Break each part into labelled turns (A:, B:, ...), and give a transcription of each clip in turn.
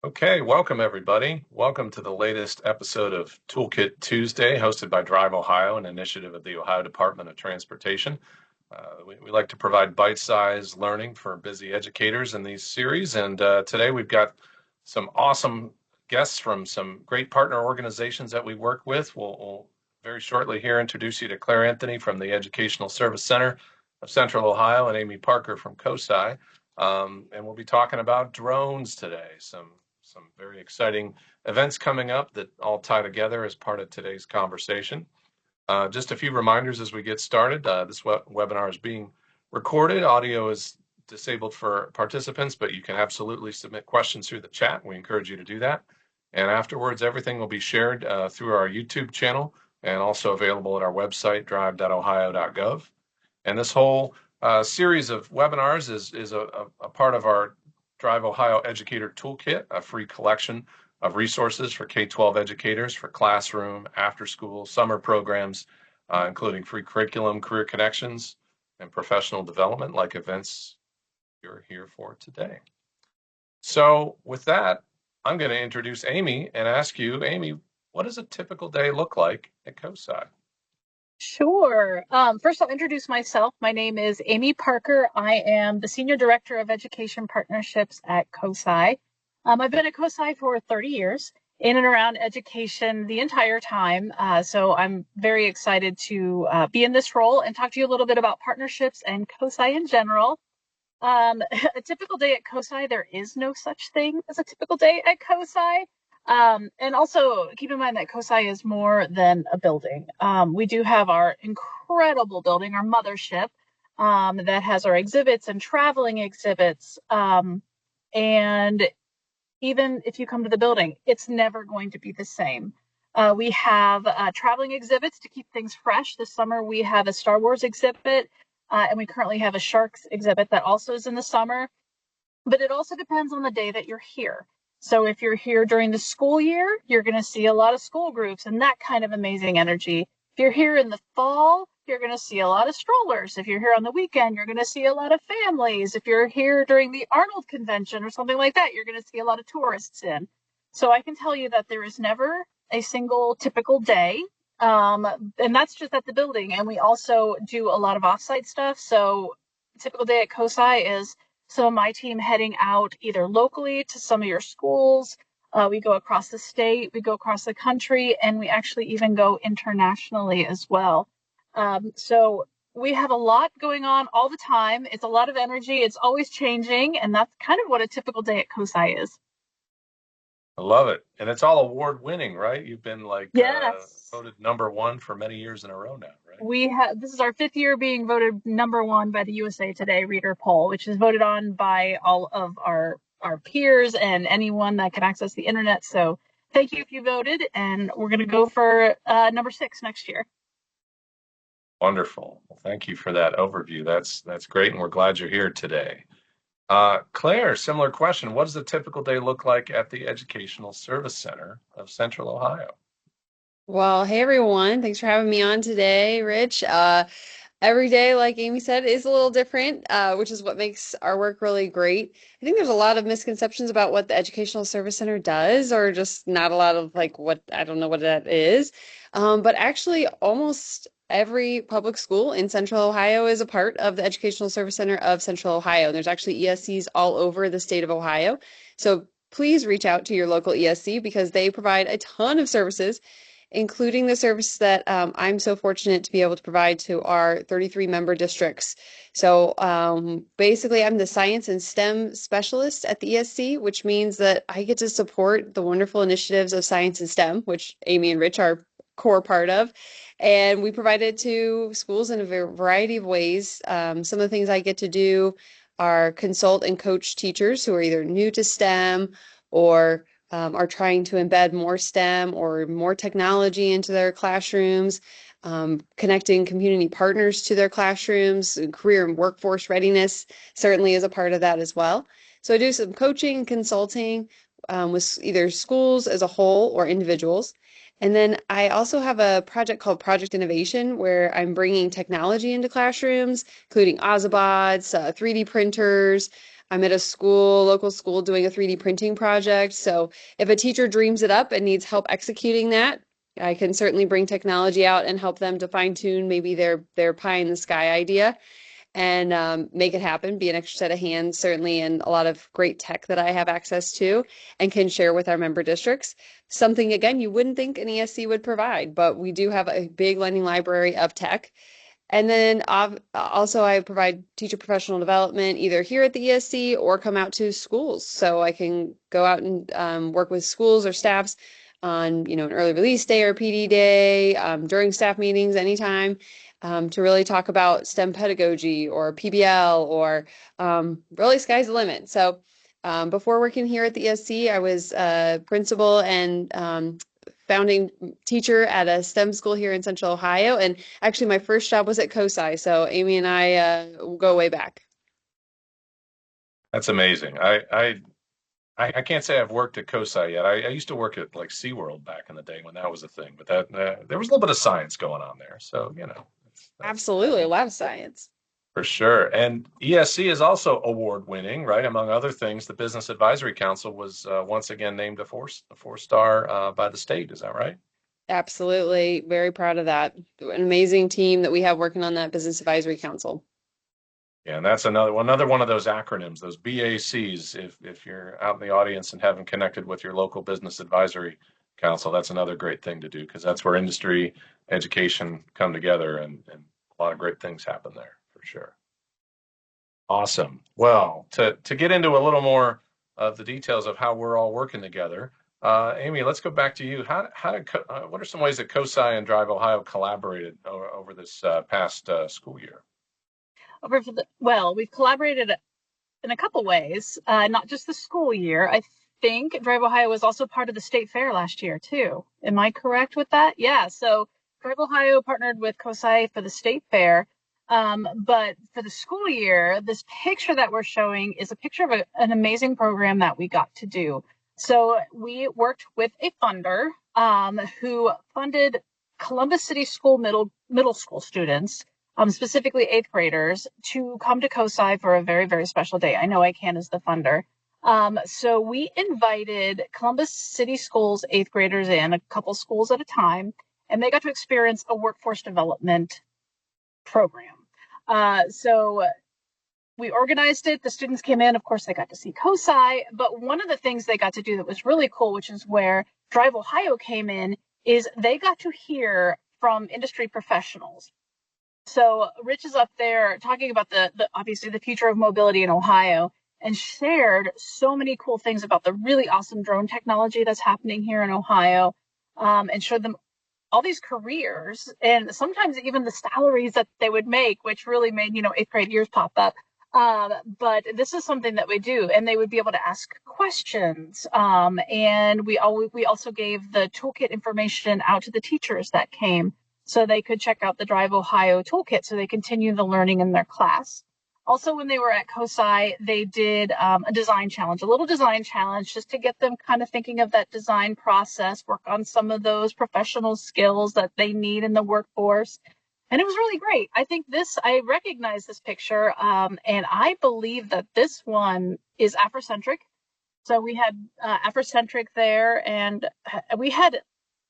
A: Okay, welcome everybody. Welcome to the latest episode of Toolkit Tuesday, hosted by DriveOhio, an initiative of the Ohio Department of Transportation. We like to provide bite-sized learning for busy educators in these series, and today we've got some awesome guests from some great partner organizations that we work with. We'll very shortly here introduce you to Claire Anthony from the Educational Service Center of Central Ohio and Amy Parker from COSI. And we'll be talking about drones today. Some very exciting events coming up that all tie together as part of today's conversation. Just a few reminders as we get started. This webinar is being recorded. Audio is disabled for participants, but you can absolutely submit questions through the chat. We encourage you to do that. And afterwards, everything will be shared through our YouTube channel and also available at our website, drive.ohio.gov. And this whole series of webinars is a part of our DriveOhio Educator Toolkit, a free collection of resources for K-12 educators for classroom, after-school, summer programs, including free curriculum, career connections, and professional development like events you're here for today. So with that, I'm going to introduce Amy and ask you, Amy, what does a typical day look like at COSI?
B: Sure. First, I'll introduce myself. My name is Amy Parker. I am the Senior Director of Education Partnerships at COSI. I've been at COSI for 30 years, in and around education the entire time. So I'm very excited to be in this role and talk to you a little bit about partnerships and COSI in general. A typical day at COSI, there is no such thing as a typical day at COSI. And also keep in mind that COSI is more than a building. We do have our incredible building, our mothership, that has our exhibits and traveling exhibits. And even if you come to the building, it's never going to be the same. We have traveling exhibits to keep things fresh. This summer we have a Star Wars exhibit, and we currently have a Sharks exhibit that also is in the summer. But it also depends on the day that you're here. So if you're here during the school year, you're going to see a lot of school groups and that kind of amazing energy. If you're here in the fall, you're going to see a lot of strollers. If you're here on the weekend, you're going to see a lot of families. If you're here during the Arnold convention or something like that, you're going to see a lot of tourists in. So I can tell you that there is never a single typical day. And that's just at the building. And we also do a lot of offsite stuff. So a typical day at COSI is some of my team heading out either locally to some of your schools. We go across the state, we go across the country, and we actually even go internationally as well. So we have a lot going on all the time. It's a lot of energy. It's always changing. And that's kind of what a typical day at COSI is.
A: I love it. And it's all award winning, right? You've been like
B: Yes.
A: voted #1 for many years in a row now, right?
B: This is our fifth year being voted #1 by the USA Today reader poll, which is voted on by all of our peers and anyone that can access the internet. So thank you if you voted, and we're going to go for #6 next year.
A: Wonderful. Well, thank you for that overview. That's great, and we're glad you're here today. Claire, similar question. What does a typical day look like at the Educational Service Center of Central Ohio?
C: Well, hey everyone. Thanks for having me on today, Rich. Every day, like Amy said, is a little different, which is what makes our work really great. I think there's a lot of misconceptions about what the Educational Service Center does, or just not a lot of like what I don't know what that is. But actually, almost every public school in Central Ohio is a part of the Educational Service Center of Central Ohio. And there's actually ESCs all over the state of Ohio. So please reach out to your local ESC because they provide a ton of services, including the service that I'm so fortunate to be able to provide to our 33 member districts. So basically, I'm the science and STEM specialist at the ESC, which means that I get to support the wonderful initiatives of science and STEM, which Amy and Rich are core part of. And we provide it to schools in a variety of ways. Some of the things I get to do are consult and coach teachers who are either new to STEM or are trying to embed more STEM or more technology into their classrooms, connecting community partners to their classrooms, and career and workforce readiness certainly is a part of that as well. So I do some coaching and consulting with either schools as a whole or individuals. And then I also have a project called Project Innovation where I'm bringing technology into classrooms, including Ozobots, 3D printers, I'm at a school, local school, doing a 3D printing project. So if a teacher dreams it up and needs help executing that, I can certainly bring technology out and help them to fine tune maybe their pie in the sky idea and make it happen, be an extra set of hands, certainly, and a lot of great tech that I have access to and can share with our member districts. Something, again, you wouldn't think an ESC would provide, but we do have a big lending library of tech. And then also I provide teacher professional development either here at the ESC or come out to schools. So I can go out and work with schools or staffs on, an early release day or PD day, during staff meetings, anytime, to really talk about STEM pedagogy or PBL or really sky's the limit. So before working here at the ESC, I was principal and founding teacher at a STEM school here in Central Ohio. And actually, my first job was at COSI. So Amy and I go way back.
A: That's amazing. I can't say I've worked at COSI yet. I used to work at like SeaWorld back in the day when that was a thing, but that there was a little bit of science going on there. So, that's
C: Absolutely, a lot of science.
A: for sure. And ESC is also award winning, right? Among other things, the Business Advisory Council was once again named a four-star by the state. Is that right?
C: Absolutely, very proud of that. An amazing team that we have working on that Business Advisory Council.
A: Yeah, and that's another one of those acronyms, those BACs. If you're out in the audience and haven't connected with your local business advisory council, that's another great thing to do because that's where industry, education come together, and a lot of great things happen there for sure. Awesome. Well, to get into a little more of the details of how we're all working together, Amy, let's go back to you. What are some ways that COSI and DriveOhio collaborated over this past school year?
B: Well, we've collaborated in a couple ways, not just the school year. I think DriveOhio was also part of the state fair last year too. Am I correct with that? Yeah. So DriveOhio partnered with COSI for the state fair. But for the school year, this picture that we're showing is a picture of an amazing program that we got to do. So we worked with a funder who funded Columbus City School middle school students, specifically eighth graders, to come to COSI for a very, very special day. I know I can as the funder. So we invited Columbus City Schools eighth graders in, a couple schools at a time, and they got to experience a workforce development program. So we organized it. The students came in. Of course, they got to see COSI. But one of the things they got to do that was really cool, which is where DriveOhio came in, is they got to hear from industry professionals. So Rich is up there talking about the obviously the future of mobility in Ohio, and shared so many cool things about the really awesome drone technology that's happening here in Ohio, and showed them all these careers and sometimes even the salaries that they would make, which really made, eighth grade ears pop up. But this is something that we do, and they would be able to ask questions. And we also gave the toolkit information out to the teachers that came, so they could check out the DriveOhio toolkit so they continue the learning in their class. Also, when they were at COSI, they did a little design challenge, just to get them kind of thinking of that design process, work on some of those professional skills that they need in the workforce. And it was really great. I recognize this picture, and I believe that this one is Afrocentric. So we had Afrocentric there, and we had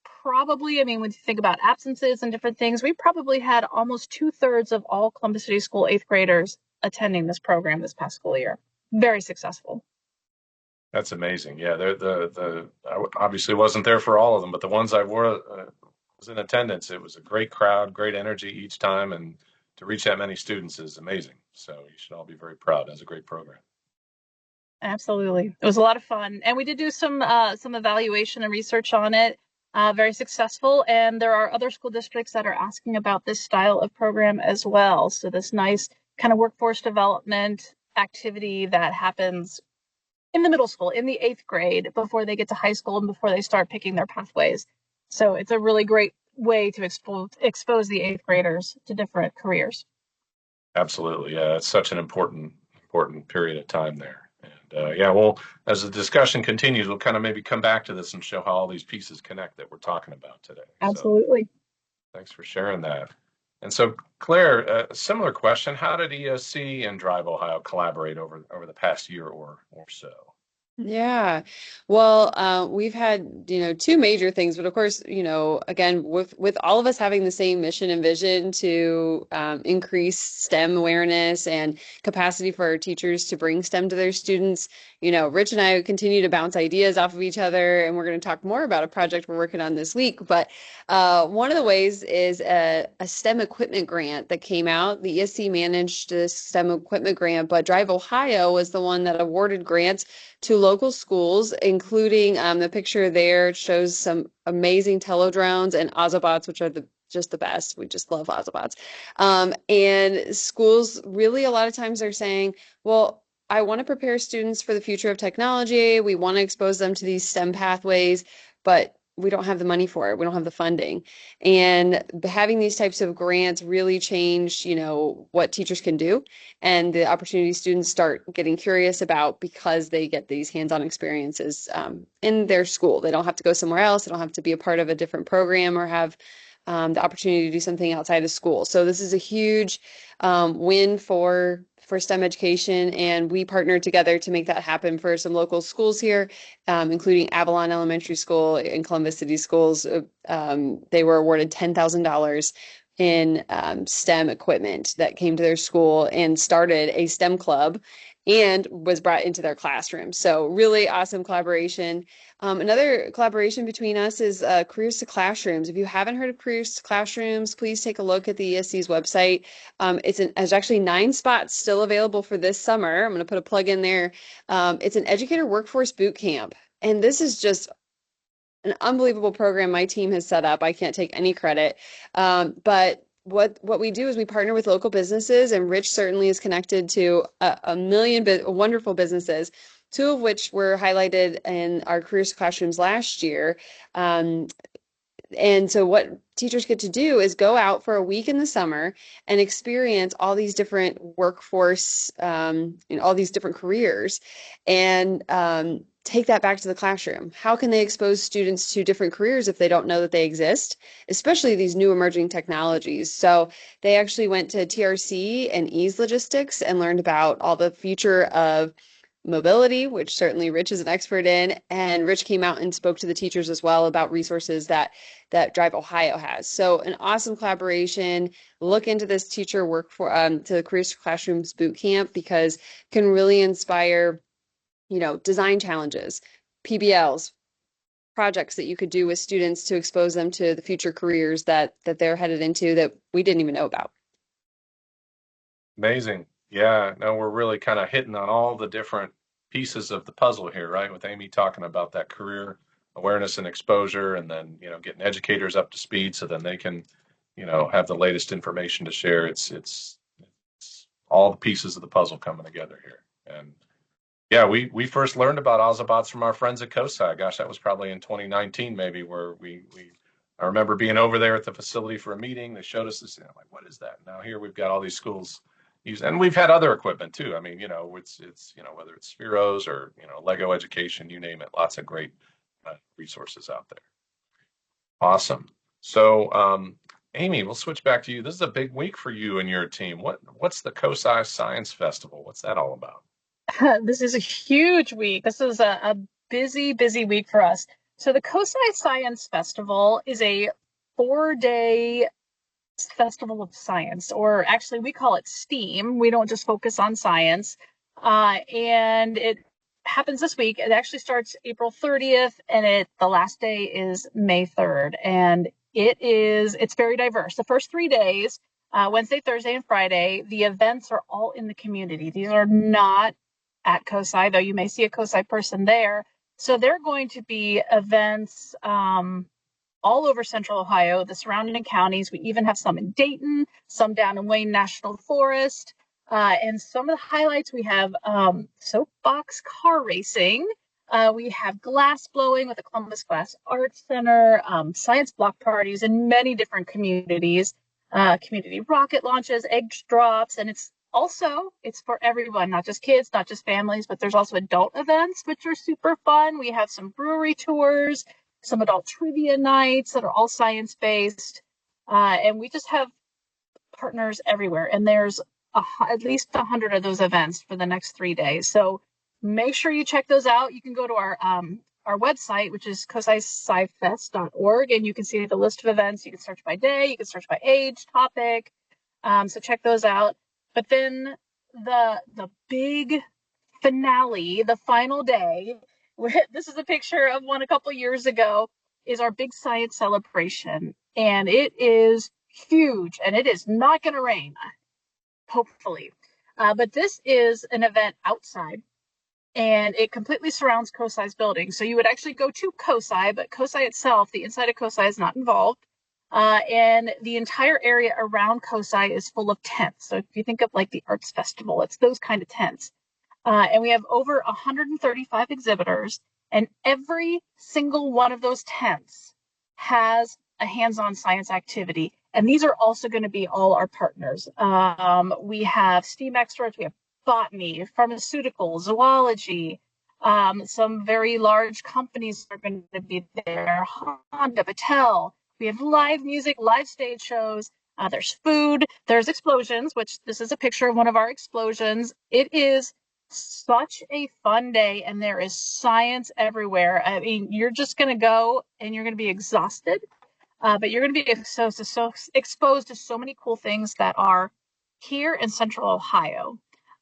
B: probably, when you think about absences and different things, we probably had almost 2/3 of all Columbus City School eighth graders attending this program this past school year. Very successful.
A: That's amazing. Yeah, I obviously wasn't there for all of them, but the ones I was in attendance. It was a great crowd, great energy each time, and to reach that many students is amazing. So you should all be very proud. That's a great program.
B: Absolutely, it was a lot of fun, and we did do some evaluation and research on it. Very successful, and there are other school districts that are asking about this style of program as well. So this nice kind of workforce development activity that happens in the middle school, in the eighth grade, before they get to high school and before they start picking their pathways. So it's a really great way to expose the eighth graders to different careers.
A: Absolutely. Yeah, it's such an important period of time there. And yeah, well, as the discussion continues, we'll kind of maybe come back to this and show how all these pieces connect that we're talking about today.
B: Absolutely.
A: So, thanks for sharing that. And so, Claire, a similar question: how did EOC and DriveOhio collaborate over the past year or so?
C: Yeah. Well, we've had, two major things, but of course, again, with all of us having the same mission and vision to increase STEM awareness and capacity for our teachers to bring STEM to their students, Rich and I continue to bounce ideas off of each other, and we're going to talk more about a project we're working on this week. But one of the ways is a STEM equipment grant that came out. The ESC managed this STEM equipment grant, but Drive Ohio was the one that awarded grants to local schools, including the picture there shows some amazing telodrones and Ozobots, which are just the best. We just love Ozobots. And schools really a lot of times are saying, well, I want to prepare students for the future of technology. We want to expose them to these STEM pathways, but we don't have the money for it. We don't have the funding. And having these types of grants really change, what teachers can do and the opportunity students start getting curious about because they get these hands-on experiences in their school. They don't have to go somewhere else. They don't have to be a part of a different program or have the opportunity to do something outside of school. So this is a huge win for STEM education, and we partnered together to make that happen for some local schools here, including Avalon Elementary School and Columbus City Schools. They were awarded $10,000 in STEM equipment that came to their school and started a STEM club and was brought into their classroom. So really awesome collaboration. Another collaboration between us is Careers to Classrooms. If you haven't heard of Careers to Classrooms, please take a look at the ESC's website. There's actually 9 spots still available for this summer. I'm going to put a plug in there. It's an educator workforce boot camp. And this is just an unbelievable program my team has set up. I can't take any credit. But what we do is we partner with local businesses, and Rich certainly is connected to a million wonderful businesses, 2 of which were highlighted in our Careers Classrooms last year. And so what teachers get to do is go out for a week in the summer and experience all these different workforce, all these different careers, and take that back to the classroom. How can they expose students to different careers if they don't know that they exist, especially these new emerging technologies? So they actually went to TRC and Ease Logistics and learned about all the future of mobility, which certainly Rich is an expert in, and Rich came out and spoke to the teachers as well about resources that Drive Ohio has. So an awesome collaboration. Look into this teacher work for to the Careers Classrooms boot camp, because it can really inspire, design challenges, PBLs, projects that you could do with students to expose them to the future careers that they're headed into that we didn't even know about.
A: Amazing. Yeah, no, we're really kind of hitting on all the different pieces of the puzzle here, right? With Amy talking about that career awareness and exposure, and then, getting educators up to speed so then they can, have the latest information to share. It's all the pieces of the puzzle coming together here. And yeah, we first learned about Ozobots from our friends at COSI. Gosh, that was probably in 2019, maybe, where I remember being over there at the facility for a meeting. They showed us this, and I'm like, what is that? Now here we've got all these schools use, and we've had other equipment too. I mean, it's whether it's Spheros or Lego Education, you name it, lots of great resources out there. Awesome. So, Amy, we'll switch back to you. This is a big week for you and your team. What's the COSI Science Festival? What's that all about?
B: This is a huge week. This is a busy, busy week for us. So the COSI Science Festival is a 4-day festival of science, or actually we call it STEAM. We don't just focus on science. And it happens this week. It actually starts April 30th, and the last day is May 3rd. And it's very diverse. The first 3 days, Wednesday, Thursday, and Friday, the events are all in the community. These are not at COSI, though you may see a COSI person there. So they're going to be events all over Central Ohio, the surrounding counties. We even have some in Dayton, some down in Wayne National Forest. And some of the highlights, we have soapbox car racing. We have glass blowing with the Columbus Glass Arts Center, science block parties in many different communities, community rocket launches, egg drops, and it's for everyone, not just kids, not just families, but there's also adult events, which are super fun. We have some brewery tours, some adult trivia nights that are all science-based. And we just have partners everywhere, and there's at least 100 of those events for the next 3 days. So make sure you check those out. You can go to our website, which is COSISciFest.org, and you can see the list of events. You can search by day, you can search by age, topic. So check those out. But then the big finale, the final day, this is a picture of one a couple years ago, is our big science celebration. And it is huge, and it is not going to rain, hopefully. But this is an event outside, and it completely surrounds COSI's building. So you would actually go to COSI, but COSI itself, the inside of COSI is not involved. And the entire area around COSI is full of tents. So if you think of like the arts festival, it's those kind of tents. And we have over 135 exhibitors, and every single one of those tents has a hands-on science activity. And these are also going to be all our partners. We have STEAM experts, we have botany, pharmaceuticals, zoology. Some very large companies are going to be there, Honda, Patel. We have live music, live stage shows. There's food, there's explosions, which this is a picture of one of our explosions. It is such a fun day, and there is science everywhere. I mean, you're just going to go and you're going to be exhausted, but you're going to be exposed to so many cool things that are here in Central Ohio.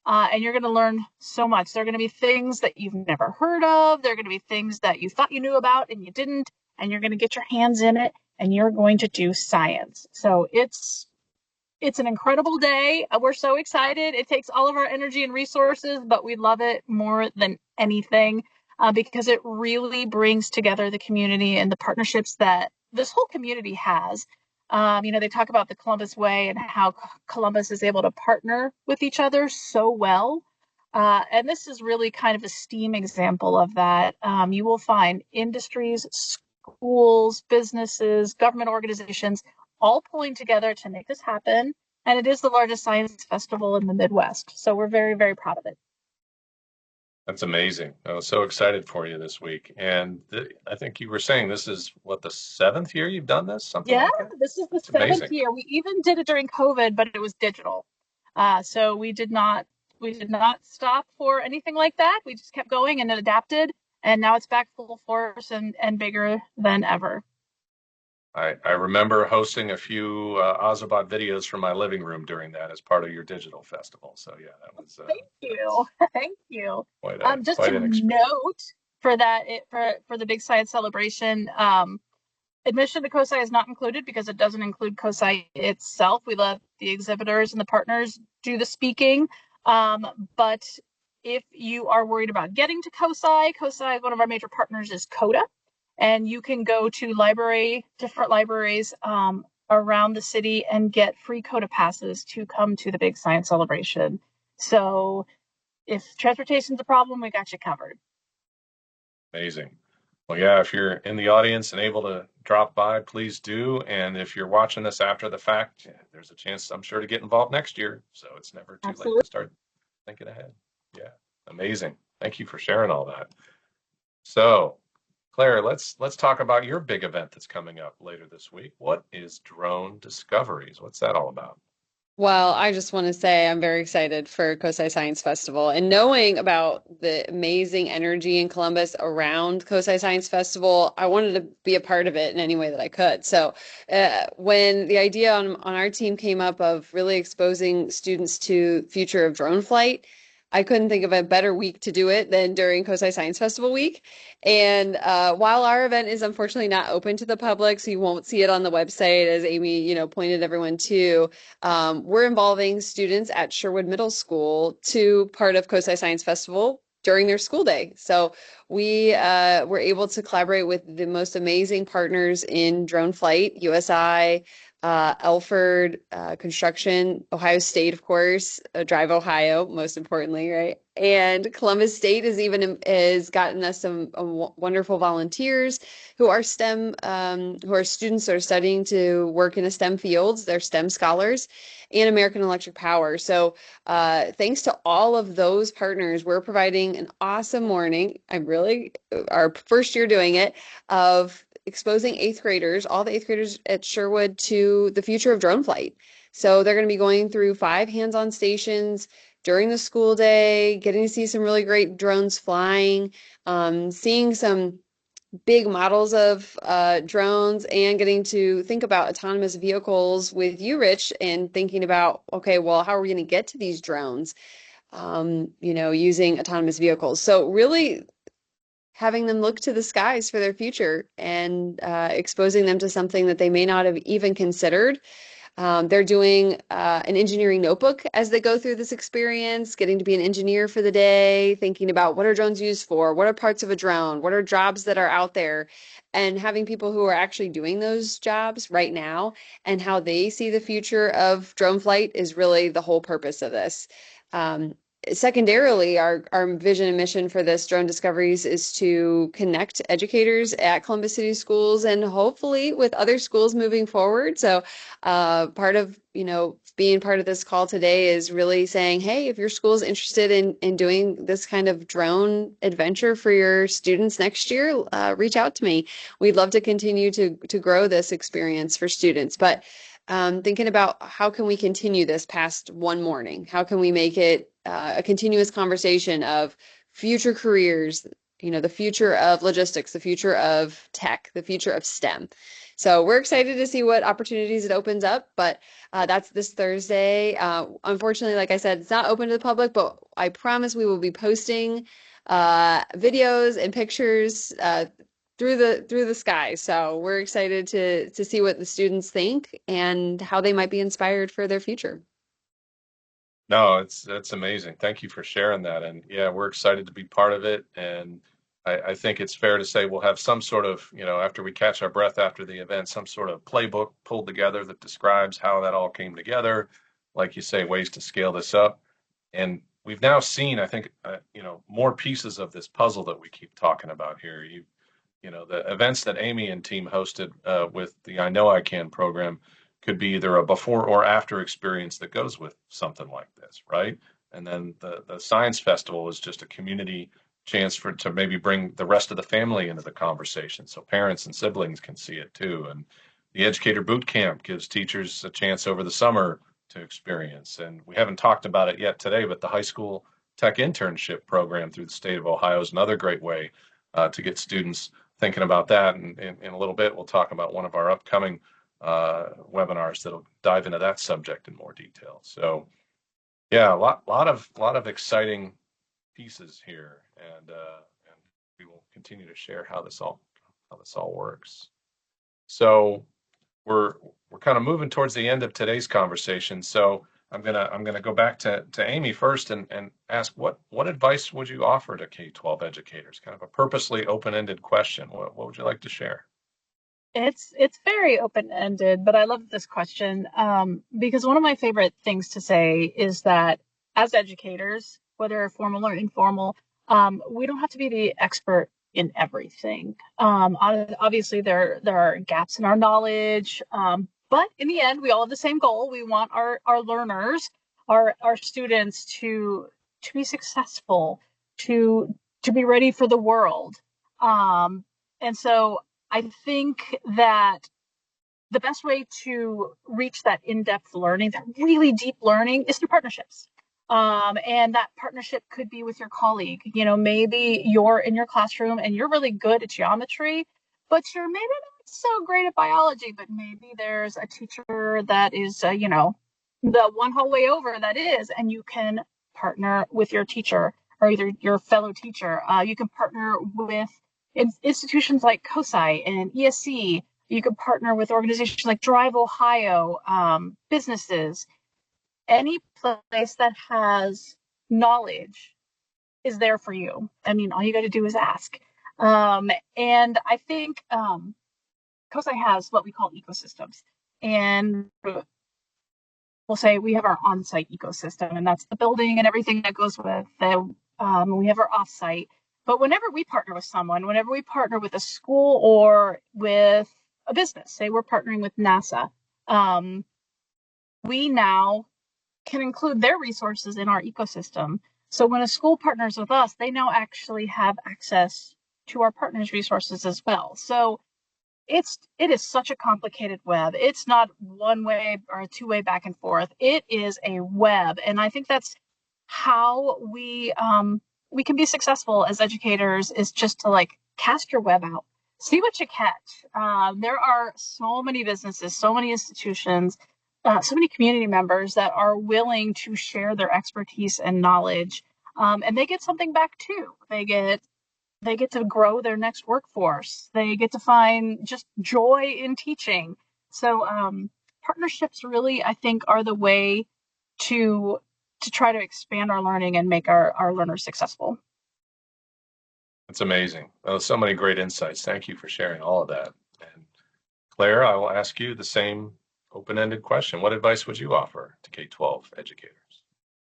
B: And you're going to learn so much. There are going to be things that you've never heard of. There are going to be things that you thought you knew about and you didn't, and you're going to get your hands in it, and you're going to do science. So it's an incredible day. We're so excited. It takes all of our energy and resources, but we love it more than anything because it really brings together the community and the partnerships that this whole community has. They talk about the Columbus Way and how Columbus is able to partner with each other so well. And this is really kind of a STEAM example of that. You will find industries, schools, businesses, government organizations all pulling together to make this happen. And it is the largest science festival in the Midwest. So we're very, very proud of it.
A: That's amazing. I was so excited for you this week. And I think you were saying this is what, the 7th year you've done this? Something
B: Yeah,
A: like that?
B: this is the
A: It's
B: 7th
A: amazing.
B: year. We even did it during COVID, but it was digital. So we did not stop for anything like that. We just kept going and it adapted. And now it's back full force and bigger than ever.
A: I remember hosting a few Ozobot videos from my living room during that as part of your digital festival. So yeah, that was
B: Thank you. Thank you. Just
A: quite
B: to
A: an experience.
B: note for that, for the big science celebration, admission to COSI is not included because it doesn't include COSI itself. We let the exhibitors and the partners do the speaking. But if you are worried about getting to COSI, one of our major partners is CODA. And you can go to different libraries around the city and get free CODA passes to come to the big science celebration. So if transportation's a problem, we got you covered.
A: Amazing. Well, yeah, if you're in the audience and able to drop by, please do. And if you're watching this after the fact, yeah, there's a chance, I'm sure, to get involved next year. So it's never too late
B: Absolutely.
A: to start thinking ahead. Yeah, amazing. Thank you for sharing all that. So, Claire, let's talk about your big event that's coming up later this week. What is Drone Discoveries? What's that all about?
C: Well, I just want to say I'm very excited for COSI Science Festival and knowing about the amazing energy in Columbus around COSI Science Festival, I wanted to be a part of it in any way that I could. So, when the idea on our team came up of really exposing students to future of drone flight, I couldn't think of a better week to do it than during COSI Science Festival week. And while our event is unfortunately not open to the public, so you won't see it on the website, as Amy, pointed everyone to, we're involving students at Sherwood Middle School to part of COSI Science Festival during their school day. So we were able to collaborate with the most amazing partners in drone flight, USI, Elford, construction, Ohio State, of course, DriveOhio, most importantly, right? And Columbus State has gotten us some wonderful volunteers who are who are students that are studying to work in the STEM fields. They're STEM scholars, and American Electric Power. So thanks to all of those partners, we're providing an awesome morning. Our first year doing it, of exposing all the eighth graders at Sherwood to the future of drone flight. So they're going to be going through 5 hands-on stations during the school day, getting to see some really great drones flying, seeing some big models of drones, and getting to think about autonomous vehicles with you, Rich, and thinking about, okay, well, how are we going to get to these drones, using autonomous vehicles? So really having them look to the skies for their future and exposing them to something that they may not have even considered. They're doing an engineering notebook as they go through this experience, getting to be an engineer for the day, thinking about what are drones used for, what are parts of a drone, what are jobs that are out there, and having people who are actually doing those jobs right now and how they see the future of drone flight is really the whole purpose of this. Um, Secondarily, our vision and mission for this drone discoveries is to connect educators at Columbus City schools and hopefully with other schools moving forward. So part of, being part of this call today is really saying, hey, if your school is interested in doing this kind of drone adventure for your students next year, reach out to me. We'd love to continue to grow this experience for students. But thinking about how can we continue this past one morning? How can we make it a continuous conversation of future careers, the future of logistics, the future of tech, the future of STEM. So we're excited to see what opportunities it opens up, but that's this Thursday. Unfortunately, like I said, it's not open to the public, but I promise we will be posting videos and pictures through the sky. So we're excited to see what the students think and how they might be inspired for their future.
A: No, it's amazing. Thank you for sharing that. And yeah, we're excited to be part of it. And I think it's fair to say we'll have some sort of, after we catch our breath after the event, some sort of playbook pulled together that describes how that all came together. Like you say, ways to scale this up. And we've now seen, I think, more pieces of this puzzle that we keep talking about here. The events that Amy and team hosted with the I Know I Can program could be either a before or after experience that goes with something like this, right? And then the science festival is just a community chance to maybe bring the rest of the family into the conversation, so parents and siblings can see it too. And the educator boot camp gives teachers a chance over the summer to experience. And we haven't talked about it yet today, but the high school tech internship program through the state of Ohio is another great way to get students thinking about that. And in a little bit, we'll talk about one of our upcoming webinars that'll dive into that subject in more detail. So, yeah, a lot of exciting pieces here, and we will continue to share how this all works. So we're kind of moving towards the end of today's conversation. So I'm gonna go back to Amy first and ask what advice would you offer to K-12 educators? Kind of a purposely open-ended question. What would you like to share?
B: It's very open-ended, but I love this question because one of my favorite things to say is that as educators, whether formal or informal, we don't have to be the expert in everything. Obviously, there are gaps in our knowledge, but in the end, we all have the same goal. We want our learners, our students to be successful, to be ready for the world. And so I think that the best way to reach that in-depth learning, that really deep learning, is through partnerships. And that partnership could be with your colleague. Maybe you're in your classroom and you're really good at geometry, but you're maybe not so great at biology. But maybe there's a teacher that is, the one hallway over that is, and you can partner with your teacher or either your fellow teacher. You can partner with institutions like COSI and ESC. You could partner with organizations like DriveOhio, businesses. Any place that has knowledge is there for you. I mean, all you got to do is ask. And I think COSI has what we call ecosystems. And we'll say we have our on-site ecosystem, and that's the building and everything that goes with it. We have our off-site. But whenever we partner with someone, whenever we partner with a school or with a business, say we're partnering with NASA, we now can include their resources in our ecosystem. So when a school partners with us, they now actually have access to our partners' resources as well. So it is such a complicated web. It's not one way or a two-way back and forth. It is a web, and I think that's how we can be successful as educators, is just to like cast your web out, see what you catch. There are so many businesses, so many institutions, so many community members that are willing to share their expertise and knowledge, and they get something back too. They get to grow their next workforce. They get to find just joy in teaching. So partnerships really, I think, are the way to try to expand our learning and make our learners successful.
A: It's amazing. So many great insights. Thank you for sharing all of that. And Claire, I will ask you the same open-ended question. What advice would you offer to K-12 educators?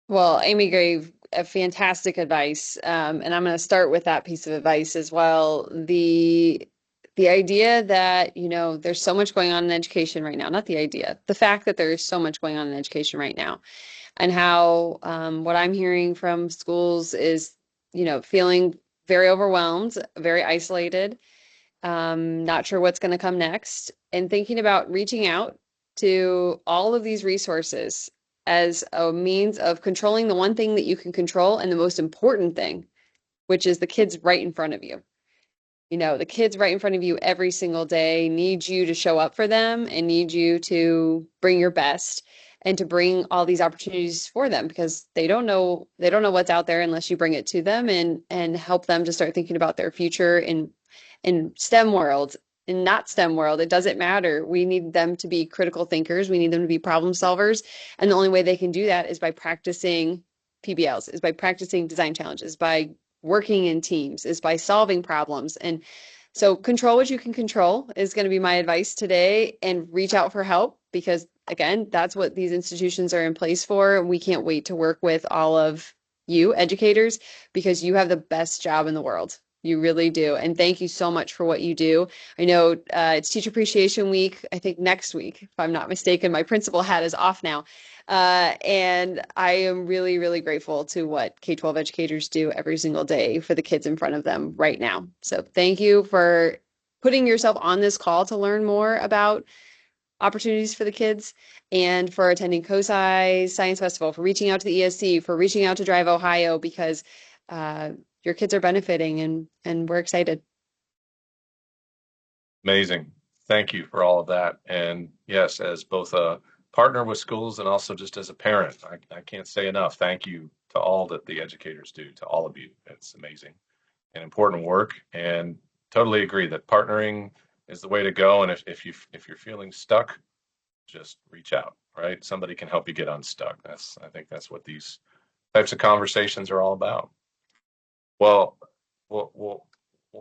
C: Well, Amy gave a fantastic advice, and I'm going to start with that piece of advice as well. The idea that, there's so much going on in education right now, not the idea, the fact that there is so much going on in education right now, and how what I'm hearing from schools is, feeling very overwhelmed, very isolated, not sure what's going to come next, and thinking about reaching out to all of these resources as a means of controlling the one thing that you can control and the most important thing, which is the kids right in front of you. The kids right in front of you every single day need you to show up for them and need you to bring your best and to bring all these opportunities for them, because they don't know what's out there unless you bring it to them and help them to start thinking about their future in STEM world. In not STEM world, it doesn't matter. We need them to be critical thinkers. We need them to be problem solvers. And the only way they can do that is by practicing PBLs, is by practicing design challenges, by working in teams, is by solving problems. And so control what you can control is going to be my advice today, and reach out for help, because again, that's what these institutions are in place for. We can't wait to work with all of you educators, because you have the best job in the world. You really do. And thank you so much for what you do. I know it's Teacher Appreciation Week, I think next week, if I'm not mistaken. My principal hat is off now. And I am really, really grateful to what K-12 educators do every single day for the kids in front of them right now. So thank you for putting yourself on this call to learn more about opportunities for the kids, and for attending COSI Science Festival, for reaching out to the ESC, for reaching out to DriveOhio, because your kids are benefiting, and we're excited.
A: Amazing. Thank you for all of that. And yes, as both a partner with schools and also just as a parent, I can't say enough. Thank you to all that the educators do, to all of you. It's amazing and important work. And totally agree that partnering is the way to go. And if you're feeling stuck, just reach out, right? Somebody can help you get unstuck. I think that's what these types of conversations are all about. Well, we'll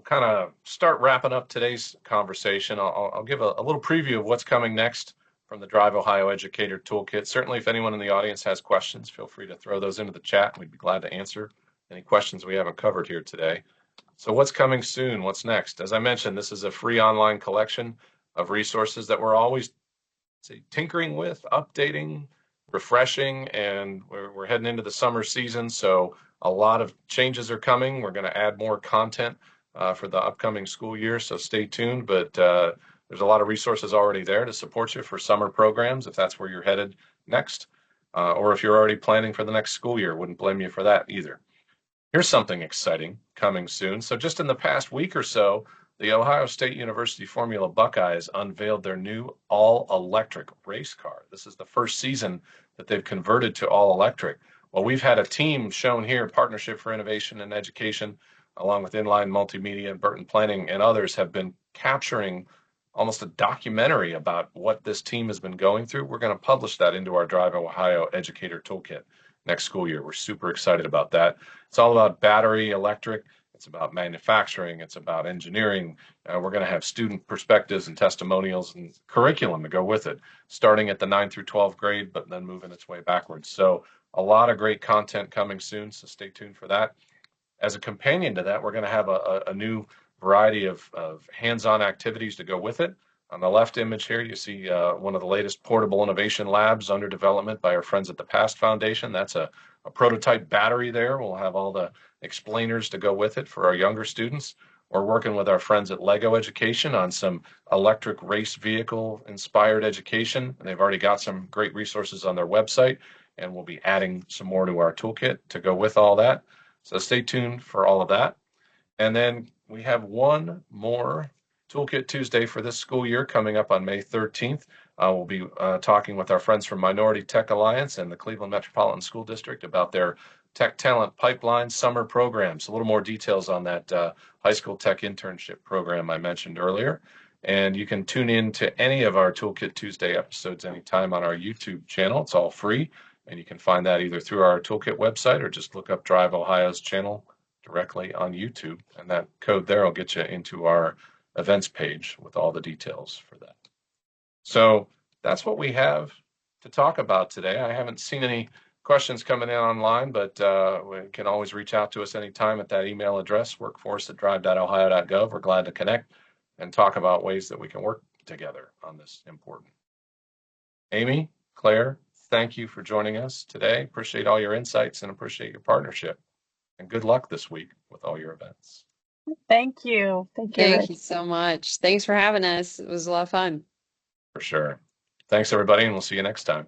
A: kind of start wrapping up today's conversation. I'll give a little preview of what's coming next from the DriveOhio Educator Toolkit. Certainly, if anyone in the audience has questions, feel free to throw those into the chat. We'd be glad to answer any questions we haven't covered here today. So what's coming soon? What's next? As I mentioned, this is a free online collection of resources that we're always tinkering with, updating, refreshing, and we're heading into the summer season, so a lot of changes are coming. We're going to add more content for the upcoming school year, so stay tuned. But there's a lot of resources already there to support you for summer programs, if that's where you're headed next, or if you're already planning for the next school year. Wouldn't blame you for that either. Here's something exciting coming soon. So just in the past week or so, the Ohio State University Formula Buckeyes unveiled their new all-electric race car. This is the first season that they've converted to all-electric. Well, we've had a team shown here, Partnership for Innovation and Education, along with Inline Multimedia, Burton Planning, and others have been capturing almost a documentary about what this team has been going through. We're going to publish that into our DriveOhio Educator Toolkit next school year. We're super excited about that. It's all about battery, electric. It's about manufacturing. It's about engineering. We're going to have student perspectives and testimonials and curriculum to go with it, starting at the 9th through 12th grade, but then moving its way backwards. So a lot of great content coming soon, so stay tuned for that. As a companion to that, we're going to have a new variety of hands-on activities to go with it. On the left image here, you see one of the latest portable innovation labs under development by our friends at the PAST Foundation. That's a prototype battery there. We'll have all the explainers to go with it for our younger students. We're working with our friends at Lego Education on some electric race vehicle inspired education. They've already got some great resources on their website, and we'll be adding some more to our toolkit to go with all that. So stay tuned for all of that. And then we have one more Toolkit Tuesday for this school year coming up on May 13th. We'll be talking with our friends from Minority Tech Alliance and the Cleveland Metropolitan School District about their Tech Talent Pipeline summer programs. A little more details on that high school tech internship program I mentioned earlier. And you can tune in to any of our Toolkit Tuesday episodes anytime on our YouTube channel. It's all free. And you can find that either through our Toolkit website or just look up DriveOhio's channel directly on YouTube. And that code there will get you into our events page with all the details for that. So that's what we have to talk about today. I haven't seen any questions coming in online, but we can always reach out to us anytime at that email address, workforce@drive.ohio.gov. We're glad to connect and talk about ways that we can work together on this important. Amy, Claire, thank you for joining us today. Appreciate all your insights and appreciate your partnership. And good luck this week with all your events.
B: Thank you. Thank you,
C: Thank
B: Rich.
C: you so much. Thanks for having us. It was a lot of fun.
A: For sure. Thanks, everybody, and we'll see you next time.